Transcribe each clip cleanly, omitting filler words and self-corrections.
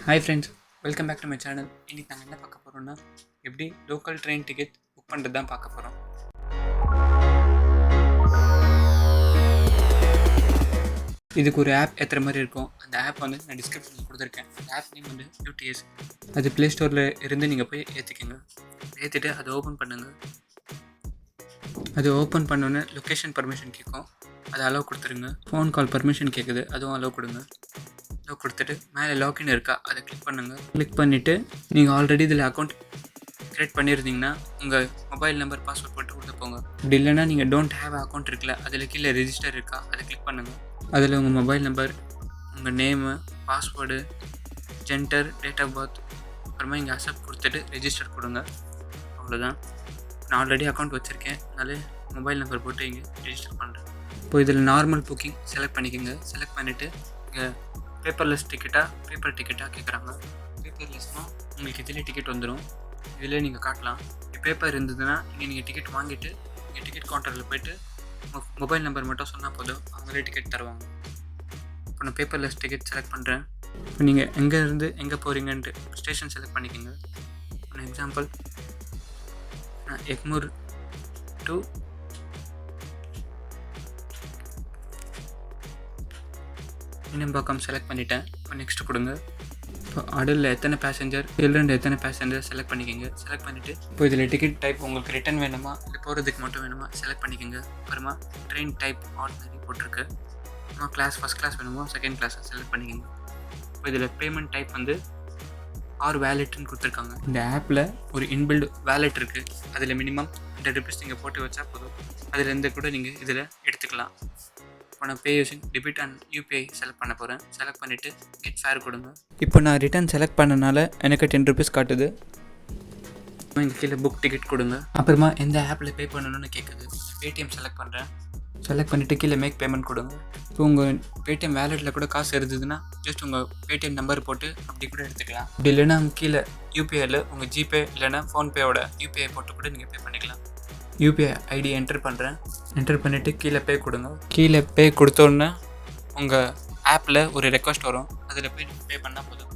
Hi friends, welcome back to my channel. இன்றைக்கி நாங்கள் என்ன பார்க்க போகிறோம்னா, எப்படி லோக்கல் ட்ரெயின் டிக்கெட் புக் பண்ணுறது தான் பார்க்க போகிறோம். இதுக்கு ஒரு ஆப் ஏற்றுற மாதிரி இருக்கும். அந்த ஆப் வந்து நான் டிஸ்கிரிப்ஷனில் கொடுத்துருக்கேன். அந்த ஆப் நேம் வந்து UTS. அது ப்ளே ஸ்டோரில் இருந்து நீங்கள் போய் ஏற்றிக்கோங்க. ஏற்றிட்டு அதை ஓப்பன் பண்ணுங்கள். அது ஓப்பன் பண்ணோன்னே லொக்கேஷன் பர்மிஷன் கேட்கும். அதை அலோவ் கொடுத்துருங்க. ஃபோன் கால் பர்மிஷன் கேட்குது, அதுவும் அலோவ் கொடுங்க. அலோவ் கொடுத்துட்டு மேலே லாக்இன் இருக்கா அதை கிளிக் பண்ணுங்கள். கிளிக் பண்ணிவிட்டு நீங்கள் ஆல்ரெடி இதில் அக்கௌண்ட் க்ரியேட் பண்ணியிருந்தீங்கன்னா உங்கள் மொபைல் நம்பர் பாஸ்வேர்ட் போட்டு உள்ளே போங்க. அப்படி இல்லைனா நீங்கள் டோன்ட் ஹேவ் அக்கௌண்ட் இருக்குல்ல, அதில் கீழே ரெஜிஸ்டர் இருக்கா அதை கிளிக் பண்ணுங்கள். அதில் உங்கள் மொபைல் நம்பர், உங்கள் name, password, gender, date of birth, அப்புறமா இங்கே அக்செப்ட் கொடுத்துட்டு ரெஜிஸ்டர் கொடுங்க. அவ்வளோதான். நான் ஆல்ரெடி அக்கௌண்ட் வச்சுருக்கேன், அதனால் மொபைல் நம்பர் போட்டு இங்கே ரெஜிஸ்டர் பண்ணுறேன். இப்போ இதில் நார்மல் புக்கிங் செலக்ட் பண்ணிக்கோங்க. செலக்ட் பண்ணிவிட்டு இங்கே பேப்பர்லெஸ் டிக்கெட்டாக பேப்பர் டிக்கெட்டாக கேட்குறாங்க. பேப்பர்லெஸ்னால் உங்களுக்கு இதிலே டிக்கெட் வந்துடும். இதிலே நீங்கள் காட்டலாம். பேப்பர் இருந்ததுன்னா நீங்கள் டிக்கெட் வாங்கிட்டு நீங்கள் டிக்கெட் கவுண்டரில் போய்ட்டு மொபைல் நம்பர் மட்டும் சொன்னால் போதும், அவங்களே டிக்கெட் தருவாங்க. இப்போ நான் பேப்பர்லெஸ் டிக்கெட் செலக்ட் பண்ணுறேன். இப்போ நீங்கள் எங்கேருந்து எங்கே போகிறீங்கன்ட்டு ஸ்டேஷன் செலக்ட் பண்ணிக்கோங்க. ஃபார் எக்ஸாம்பிள் நான் எக்மூர் டு மீனம்பாக்கம் செலக்ட் பண்ணிட்டேன். இப்போ நெக்ஸ்ட் கொடுங்க. இப்போ அடலில் எத்தனை பேசஞ்சர், சில்ட்ரன் எத்தனை பேசஞ்சர் செலக்ட் பண்ணிக்கோங்க. செலக்ட் பண்ணிவிட்டு இப்போ இதில் டிக்கெட் டைப் உங்களுக்கு ரிட்டன் வேணுமா இல்லை போகிறதுக்கு மட்டும் வேணுமா செலக்ட் பண்ணிக்கோங்க. அப்புறமா ட்ரெயின் டைப் ஆர்டினரி போட்டிருக்கு. அப்புறமா கிளாஸ் ஃபஸ்ட் கிளாஸ் வேணுமோ செகண்ட் கிளாஸை செலக்ட் பண்ணிக்கோங்க. இப்போ இதில் பேமெண்ட் டைப் வந்து ஆர் வேலெட்டுன்னு கொடுத்துருக்காங்க. இந்த ஆப்பில் ஒரு இன்பில்டு வேலெட் இருக்குது. அதில் மினிமம் 100 rupees நீங்கள் போட்டு வச்சா போதும். அதுலேருந்து கூட நீங்கள் இதில் எடுத்துக்கலாம். இப்போ நான் pay using debit and UPI select பண்ண போகிறேன். செலக்ட் பண்ணிவிட்டு கெட் ஃபேர் கொடுங்க. இப்போ நான் ரிட்டர்ன் செலக்ட் பண்ணனால எனக்கு 10 rupees காட்டுது. இங்கே கீழே புக் டிக்கெட் கொடுங்க. அப்புறமா எந்த ஆப்பில் பே பண்ணணும்னு கேட்குது. பேடிஎம் செலக்ட் பண்ணுறேன். செலக்ட் பண்ணிவிட்டு கீழே மேக் பேமெண்ட் கொடுங்க. இப்போ உங்கள் பேடிஎம் வேலெட்டில் கூட காசு இருந்ததுன்னா ஜஸ்ட் உங்கள் பேடிஎம் நம்பர் போட்டு அப்படி கூட எடுத்துக்கலாம். அப்படி இல்லைன்னா கீழே UPIயில் உங்கள் ஜிபே இல்லைன்னா ஃபோன்பேயோட UPI போட்டு கூட நீங்கள் பே பண்ணிக்கலாம். UPI ID என்டர் பண்ணுறேன். என்டர் பண்ணிவிட்டு கீழே பே கொடுங்க. கீழே பே கொடுத்தோன்னே உங்கள் ஆப்பில் ஒரு ரெக்வஸ்ட் வரும். அதில் போய் பே பண்ணால் போதும்.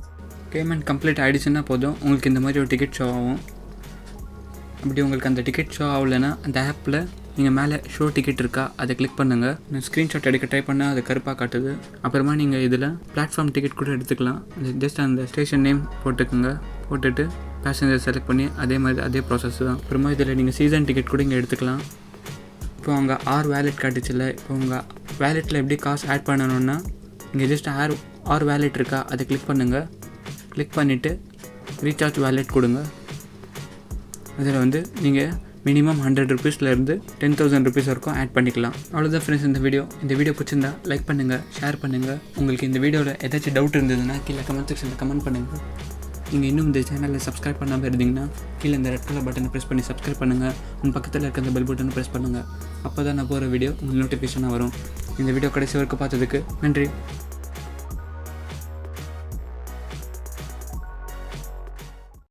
பேமெண்ட் கம்ப்ளீட் ஆகிடுச்சுன்னா போதும், உங்களுக்கு இந்த மாதிரி ஒரு டிக்கெட் ஷோ ஆகும். அப்படி உங்களுக்கு அந்த டிக்கெட் ஷோ ஆகலைன்னா அந்த ஆப்பில் நீங்கள் மேலே ஷோ டிக்கெட் இருக்கா அதை கிளிக் பண்ணுங்கள். நான் ஸ்க்ரீன்ஷாட் எடுக்க ட்ரை பண்ணால் அது கருப்பாக காட்டுது. அப்புறமா நீங்கள் இதில் பிளாட்ஃபார்ம் டிக்கெட் கூட எடுத்துக்கலாம். ஜஸ்ட் அந்த ஸ்டேஷன் நேம் போட்டுக்கோங்க. போட்டுட்டு பேசஞ்சர் செலக்ட் பண்ணி அதே ப்ராசஸ் தான். அப்புறமா இதில் நீங்கள் சீசன் டிக்கெட் கூட இங்கே எடுத்துக்கலாம். இப்போ உங்கள் ஆர் வேலெட் காட்டுச்சுல்ல, இப்போ உங்கள் வேலெட்டில் எப்படி காசு ஆட் பண்ணணுன்னா இங்கே ஜஸ்ட் ஆர் வேலெட் இருக்கா அதை கிளிக் பண்ணுங்கள். கிளிக் பண்ணிவிட்டு ரீசார்ஜ் வேலெட் கொடுங்க. அதில் வந்து நீங்கள் மினிமம் 100 rupeesலேருந்து 10,000 rupees வரைக்கும் ஆட் பண்ணிக்கலாம். அவ்வளோதான் ஃப்ரெண்ட்ஸ் இந்த வீடியோ பிடிச்சிருந்தா லைக் பண்ணுங்கள், ஷேர் பண்ணுங்கள். உங்களுக்கு இந்த வீடியோவில் ஏதாச்சும் டவுட் இருந்ததுன்னா கீழே கமெண்ட் செக்ஷனில் கமெண்ட் பண்ணுங்கள். நீங்கள் இன்னும் இந்த சேனலில் சப்ஸ்கிரைப் பண்ணாமல் இருந்தீங்கன்னா கீழே இந்த ரெட் கலர் பட்டனை ப்ரெஸ் பண்ணி சப்ஸ்கிரைப் பண்ணுங்கள். உங்கள் பக்கத்தில் இருக்க அந்த பெல் பட்டனை ப்ரெஸ் பண்ணுங்கள். அப்போ தான் நான் போகிற வீடியோ உங்களுக்கு நோட்டிஃபிகேஷனாக வரும். இந்த வீடியோ கடைசி வரைக்கும் பார்த்ததுக்கு நன்றி.